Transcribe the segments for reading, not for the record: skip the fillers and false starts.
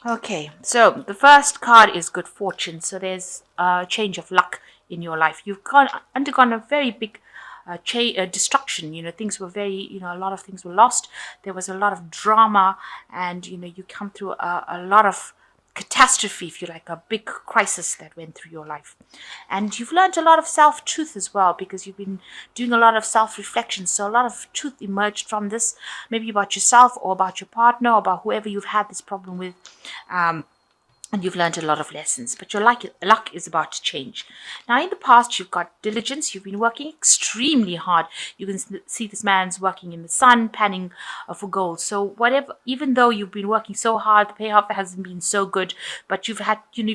Okay, so the first card is good fortune. So there's a change of luck in your life. You've undergone a very big destruction. Things were a lot of things were lost. There was a lot of drama, and you come through a lot of catastrophe, if you like, a big crisis that went through your life. And you've learned a lot of self truth as well, because you've been doing a lot of self reflection. So a lot of truth emerged from this, maybe about yourself or about your partner or about whoever you've had this problem with. Um, and you've learned a lot of lessons, but your luck is about to change. Now, in the past, you've got diligence. You've been working extremely hard. You can see this man's working in the sun, panning for gold. So whatever, even though you've been working so hard, the payoff hasn't been so good, but you've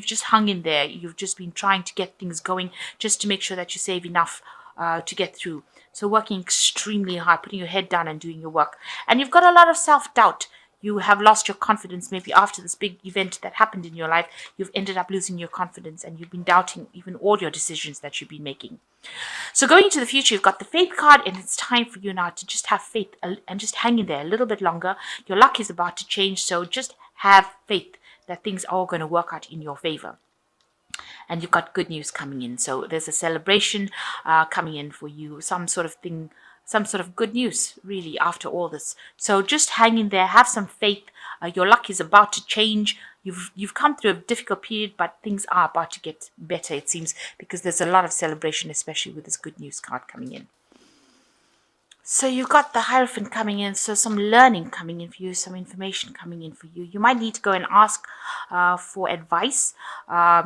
just hung in there. You've just been trying to get things going just to make sure that you save enough to get through. So working extremely hard, putting your head down and doing your work. And you've got a lot of self-doubt. You have lost your confidence. Maybe after this big event that happened in your life, you've ended up losing your confidence and you've been doubting even all your decisions that you've been making. So going into the future, you've got the faith card, and it's time for you now to just have faith and just hang in there a little bit longer. Your luck is about to change, so just have faith that things are going to work out in your favor. And you've got good news coming in. So there's a celebration coming in for you, some sort of good news, really, after all this. So just hang in there, have some faith. Your luck is about to change. You've come through a difficult period, but things are about to get better, it seems, because there's a lot of celebration, especially with this good news card coming in. So you've got the Hierophant coming in, so some learning coming in for you, some information coming in for you. You might need to go and ask for advice.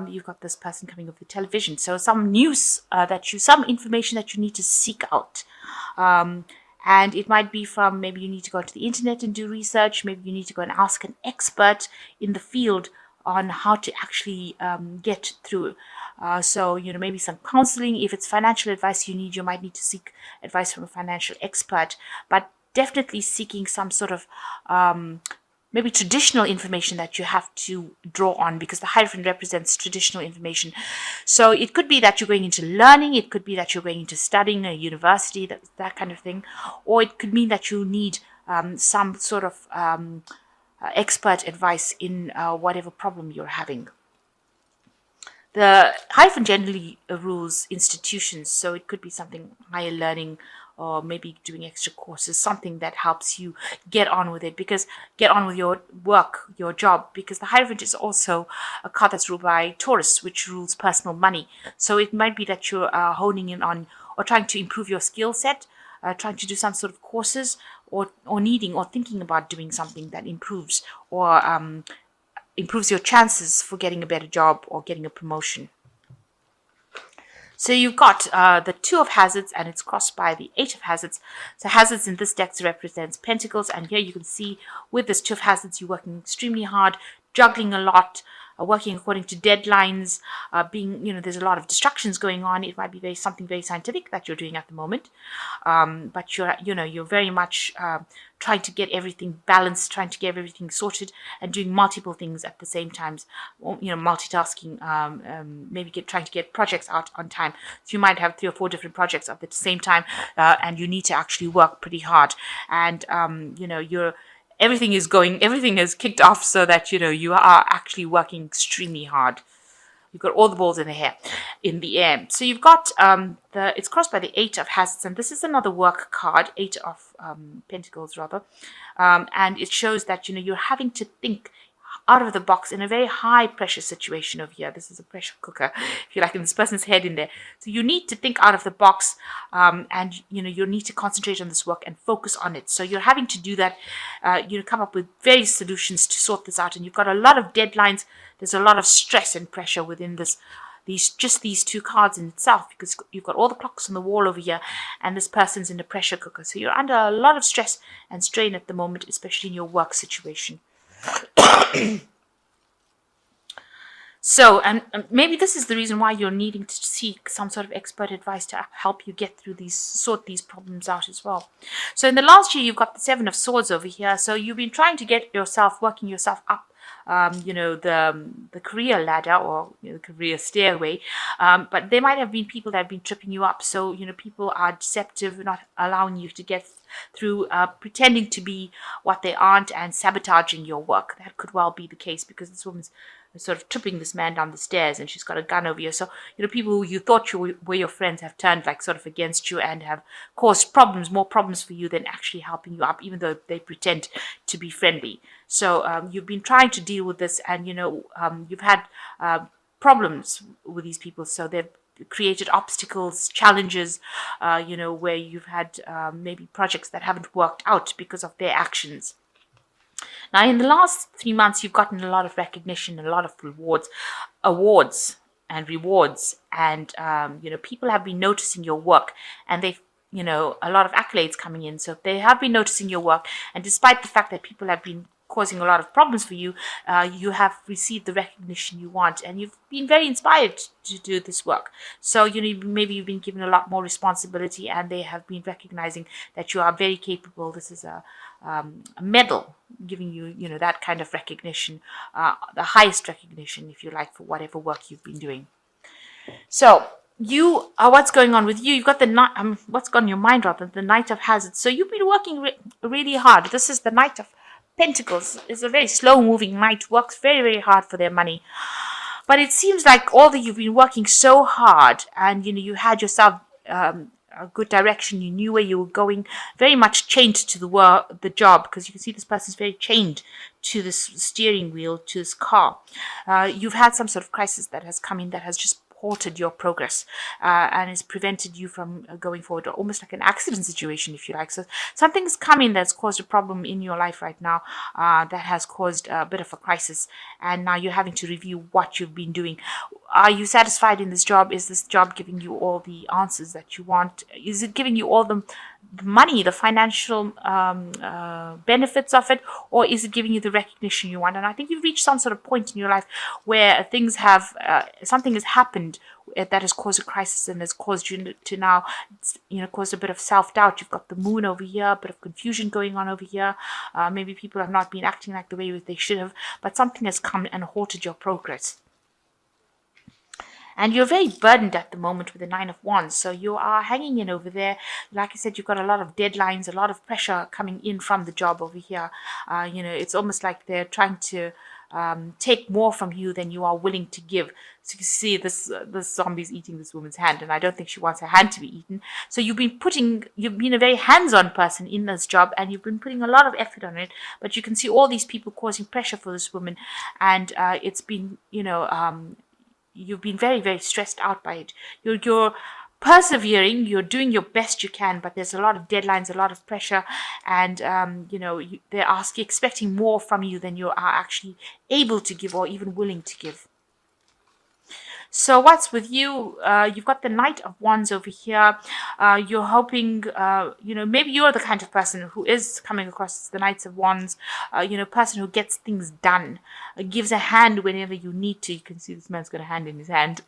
You've got this person coming over the television, so some news some information that you need to seek out. And it might be from, maybe you need to go to the internet and do research. Maybe you need to go and ask an expert in the field on how to actually get through. So, maybe some counseling. If it's financial advice you might need to seek advice from a financial expert. But definitely seeking some sort of maybe traditional information that you have to draw on, because the Hierophant represents traditional information. So it could be that you're going into learning, it could be that you're going into studying a university, that kind of thing, or it could mean that you need some sort of expert advice in whatever problem you're having. The Hierophant generally rules institutions, so it could be something higher learning, or maybe doing extra courses, something that helps you get on with it, because get on with your work, your job, because the Hierophant is also a card that's ruled by Taurus, which rules personal money. So it might be that you're honing in on or trying to improve your skill set, trying to do some sort of courses, or needing or thinking about doing something that improves or improves your chances for getting a better job or getting a promotion. So you've got the Two of Hazards, and it's crossed by the Eight of Hazards. So Hazards in this deck represents Pentacles, and here you can see with this Two of Hazards, you're working extremely hard, juggling a lot, working according to deadlines, there's a lot of distractions going on. It might be something very scientific that you're doing at the moment, but you're very much trying to get everything balanced, trying to get everything sorted, and doing multiple things at the same time. Multitasking, maybe trying to get projects out on time. So you might have 3 or 4 different projects at the same time, and you need to actually work pretty hard. And everything is kicked off, so that you are actually working extremely hard. You've got all the balls in the air. So you've got it's crossed by the Eight of Hazards, and this is another work card, Eight of Pentacles rather, and it shows that you're having to think out of the box in a very high pressure situation over here. This is a pressure cooker, if you like, in this person's head in there. So you need to think out of the box, and you need to concentrate on this work and focus on it. So you're having to do that. Come up with various solutions to sort this out, and you've got a lot of deadlines. There's a lot of stress and pressure within these 2 cards in itself, because you've got all the clocks on the wall over here, and this person's in the pressure cooker. So you're under a lot of stress and strain at the moment, especially in your work situation. So, and maybe this is the reason why you're needing to seek some sort of expert advice to help you get through sort these problems out as well. So in the last year, you've got the Seven of Swords over here. So you've been trying to working yourself up, the career ladder, or the career stairway. But there might have been people that have been tripping you up. So, people are deceptive, not allowing you to get through pretending to be what they aren't and sabotaging your work. That could well be the case, because this woman's sort of tripping this man down the stairs and she's got a gun over you. So, people who you thought were your friends have turned like sort of against you and have caused problems, more problems for you than actually helping you up, even though they pretend to be friendly. So you've been trying to deal with this, and you've had problems with these people. So they've created obstacles, challenges, where you've had maybe projects that haven't worked out because of their actions. Now, in the last 3 months, you've gotten a lot of recognition, a lot of awards and rewards, and people have been noticing your work, and they've a lot of accolades coming in. So they have been noticing your work, and despite the fact that people have been causing a lot of problems for you, you have received the recognition you want, and you've been very inspired to do this work. So maybe you've been given a lot more responsibility, and they have been recognizing that you are very capable. This is a medal giving you that kind of recognition, the highest recognition, if you like, for whatever work you've been doing. So what's going on with you? You've got the what's on your mind, rather, the Knight of Hazards. So you've been working really hard. This is the Knight of Pentacles. Is a very slow-moving knight, works very, very hard for their money. But it seems like although you've been working so hard, and you had yourself a good direction, you knew where you were going, very much chained to the job, because you can see this person's very chained to this steering wheel, to this car. You've had some sort of crisis that has come in that has just halted your progress and has prevented you from going forward, almost like an accident situation, if you like. So something's come in that's caused a problem in your life right now, that has caused a bit of a crisis, and now you're having to review what you've been doing. Are you satisfied in this job? Is this job giving you all the answers that you want? Is it giving you all the money, the financial benefits of it, or is it giving you the recognition you want? And I think you've reached some sort of point in your life where something has happened that has caused a crisis and has caused you to now, cause a bit of self-doubt. You've got the moon over here, a bit of confusion going on over here. Maybe people have not been acting like the way they should have, but something has come and halted your progress. And you're very burdened at the moment with the Nine of Wands. So you are hanging in over there. Like I said, you've got a lot of deadlines, a lot of pressure coming in from the job over here. It's almost like they're trying to take more from you than you are willing to give. So you see this zombie's eating this woman's hand, and I don't think she wants her hand to be eaten. So you've been a very hands-on person in this job, and you've been putting a lot of effort on it. But you can see all these people causing pressure for this woman, and it's been, you've been very, very stressed out by it. You're persevering, you're doing your best you can, but there's a lot of deadlines, a lot of pressure, and they're expecting more from you than you are actually able to give or even willing to give. So what's with you? You've got the Knight of Wands over here. You're hoping, maybe you're the kind of person who is coming across as the Knights of Wands, person who gets things done, gives a hand whenever you need to. You can see this man's got a hand in his hand.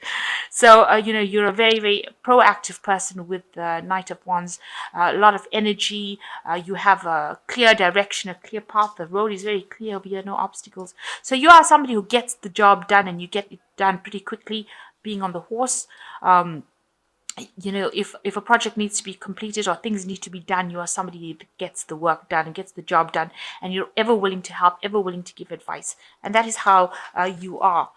So, you're a very, very proactive person with the Knight of Wands, a lot of energy. You have a clear direction, a clear path. The road is very clear over here, no obstacles. So you are somebody who gets the job done, and you get it done pretty quickly, being on the horse. If a project needs to be completed or things need to be done, you are somebody that gets the work done and gets the job done, and you're ever willing to help, ever willing to give advice. And that is how you are.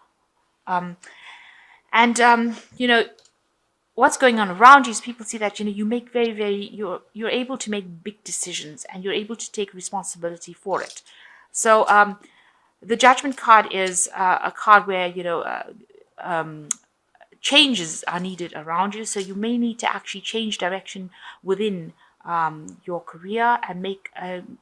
What's going on around you is people see that, you make very, very, you're able to make big decisions, and you're able to take responsibility for it. So the Judgment card is a card where, changes are needed around you. So you may need to actually change direction within your career and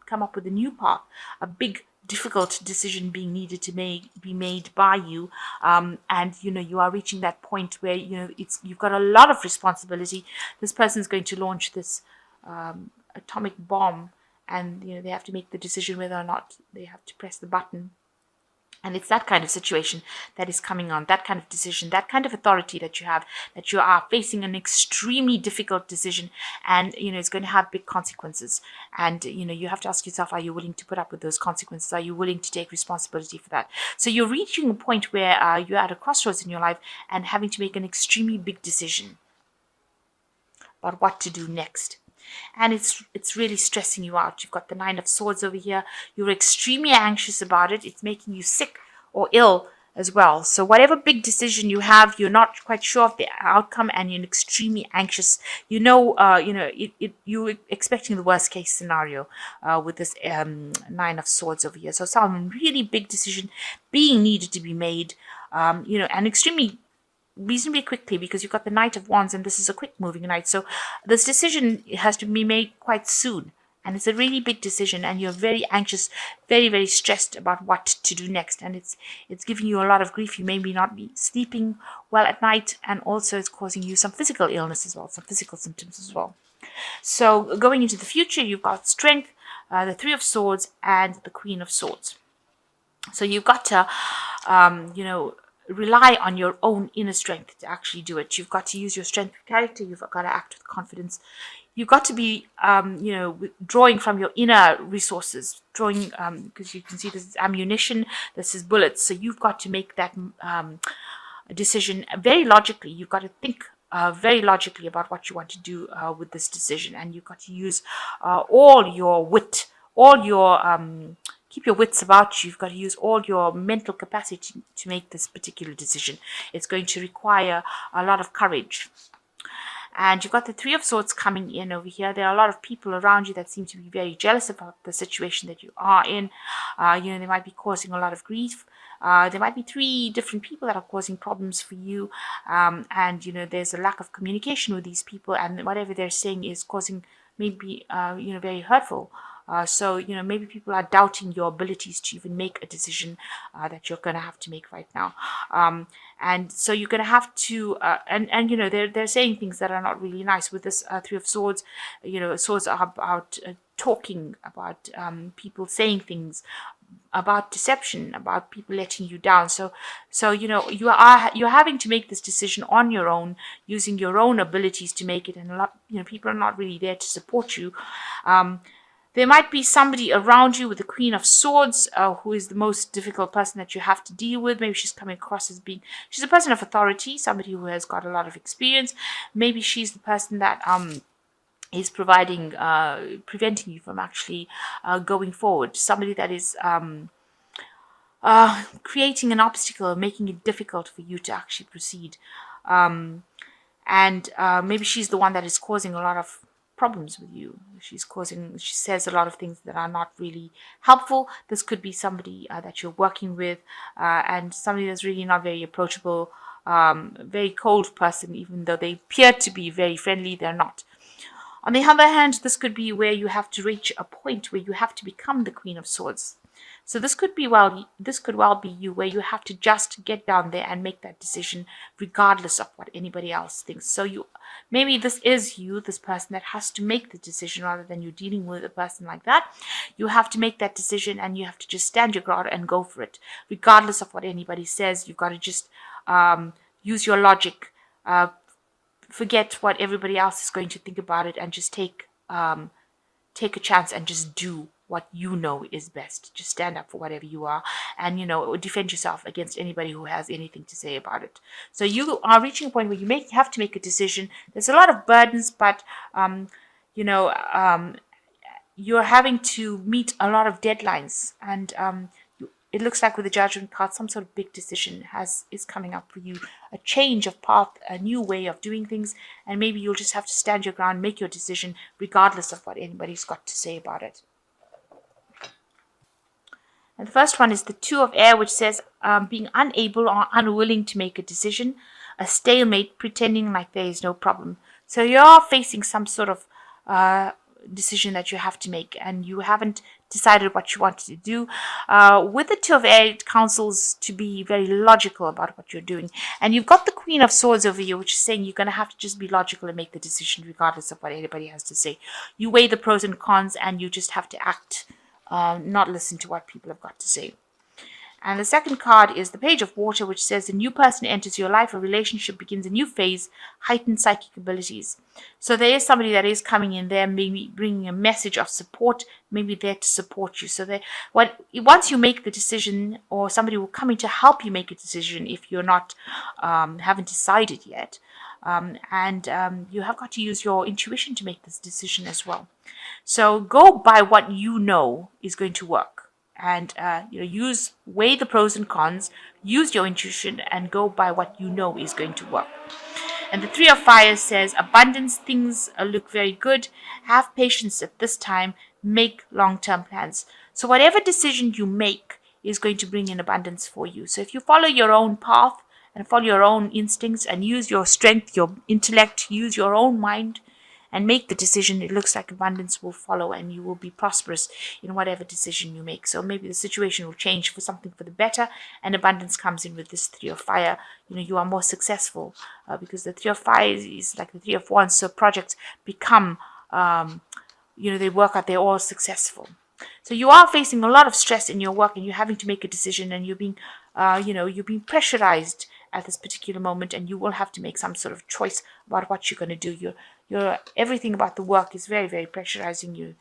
come up with a new path, a big difficult decision being needed to be made by you, and you are reaching that point where you've got a lot of responsibility. This person is going to launch this atomic bomb, and they have to make the decision whether or not they have to press the button. And it's that kind of situation that is coming on, that kind of decision, that kind of authority that you have, that you are facing an extremely difficult decision, and it's going to have big consequences. And you have to ask yourself, are you willing to put up with those consequences? Are you willing to take responsibility for that? So you're reaching a point where you're at a crossroads in your life and having to make an extremely big decision about what to do next. and it's really stressing you out. You've got the Nine of Swords over here. You're extremely anxious about it. It's making you sick or ill as well. So whatever big decision you have, you're not quite sure of the outcome, and you're extremely anxious. You're expecting the worst case scenario with this Nine of Swords over here. So some really big decision being needed to be made, and extremely reasonably quickly, because you've got the Knight of Wands and this is a quick moving knight. So this decision has to be made quite soon, and it's a really big decision, and you're very anxious, very, very stressed about what to do next, and it's giving you a lot of grief. You may not be sleeping well at night, and also it's causing you some physical illness as well, some physical symptoms as well. So going into the future, you've got Strength, the Three of Swords, and the Queen of Swords. So you've got to rely on your own inner strength to actually do it. You've got to use your strength of character. You've got to act with confidence. You've got to be, drawing from your inner resources, drawing, because you can see this is ammunition, this is bullets. So you've got to make that decision very logically. You've got to think very logically about what you want to do with this decision. And you've got to use all your wit, all your keep your wits about you. You've got to use all your mental capacity to make this particular decision. It's going to require a lot of courage. And you've got the Three of Swords coming in over here. There are a lot of people around you that seem to be very jealous about the situation that you are in. They might be causing a lot of grief. There might be three different people that are causing problems for you. There's a lack of communication with these people, and whatever they're saying is causing maybe, very hurtful. Maybe people are doubting your abilities to even make a decision that you're going to have to make right now. And so you're going to have to, they're saying things that are not really nice. With this Three of Swords, swords are about talking, about people saying things, about deception, about people letting you down. So you're having to make this decision on your own, using your own abilities to make it, and people are not really there to support you. There might be somebody around you with the Queen of Swords, who is the most difficult person that you have to deal with. Maybe she's coming across as she's a person of authority, somebody who has got a lot of experience. Maybe she's the person that is preventing you from actually going forward. Somebody that is creating an obstacle, making it difficult for you to actually proceed. Maybe she's the one that is causing a lot of problems with you. She says a lot of things that are not really helpful. This could be somebody that you're working with, and somebody that's really not very approachable, very cold person. Even though they appear to be very friendly, they're not. On the other hand, this could be where you have to reach a point where you have to become the Queen of Swords. So this could well be you, where you have to just get down there and make that decision regardless of what anybody else thinks. So maybe this is you, this person that has to make the decision, rather than you dealing with a person like that. You have to make that decision, and you have to just stand your ground and go for it, regardless of what anybody says. You've got to just use your logic, forget what everybody else is going to think about it, and just take a chance and just do what you know is best. Just stand up for whatever you are, and defend yourself against anybody who has anything to say about it. So you are reaching a point where you have to make a decision. There's a lot of burdens, but you're having to meet a lot of deadlines, and it looks like with the Judgment card, some sort of big decision is coming up for you, a change of path, a new way of doing things, and maybe you'll just have to stand your ground, make your decision, regardless of what anybody's got to say about it. And the first one is the Two of Air, which says being unable or unwilling to make a decision, a stalemate, pretending like there is no problem. So you're facing some sort of decision that you have to make, and you haven't decided what you want to do. With the Two of Air, it counsels to be very logical about what you're doing. And you've got the Queen of Swords over here, which is saying you're going to have to just be logical and make the decision regardless of what anybody has to say. You weigh the pros and cons, and you just have to act, not listen to what people have got to say. And the second card is the Page of Water, which says a new person enters your life, a relationship begins a new phase, heightened psychic abilities. So there is somebody that is coming in there, maybe bringing a message of support, maybe there to support you. So once you make the decision, or somebody will come in to help you make a decision if you're not, haven't decided yet, and you have got to use your intuition to make this decision as well. So go by what you know is going to work, and weigh the pros and cons, use your intuition, and go by what you know is going to work. And the Three of Fire says abundance, things look very good. Have patience at this time. Make long term plans. So, whatever decision you make is going to bring in abundance for you. So, if you follow your own path and follow your own instincts and use your strength, your intellect, use your own mind, and make the decision, it looks like abundance will follow and you will be prosperous in whatever decision you make. So maybe the situation will change for something for the better, and abundance comes in with this Three of Fire. You are more successful because the Three of Fire is like the Three of Wands. So projects become, they work out, they're all successful. So you are facing a lot of stress in your work, and you're having to make a decision, and you're being pressurized at this particular moment, and you will have to make some sort of choice about what you're going to do. Your everything about the work is very, very pressurizing you.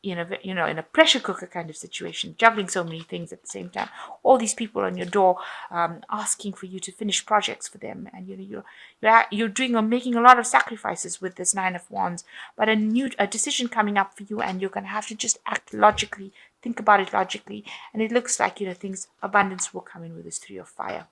In a pressure cooker kind of situation, juggling so many things at the same time. All these people on your door asking for you to finish projects for them, and you're doing or making a lot of sacrifices with this Nine of Wands. But a decision coming up for you, and you're going to have to just act logically, think about it logically, and it looks like abundance will come in with this Three of Fire.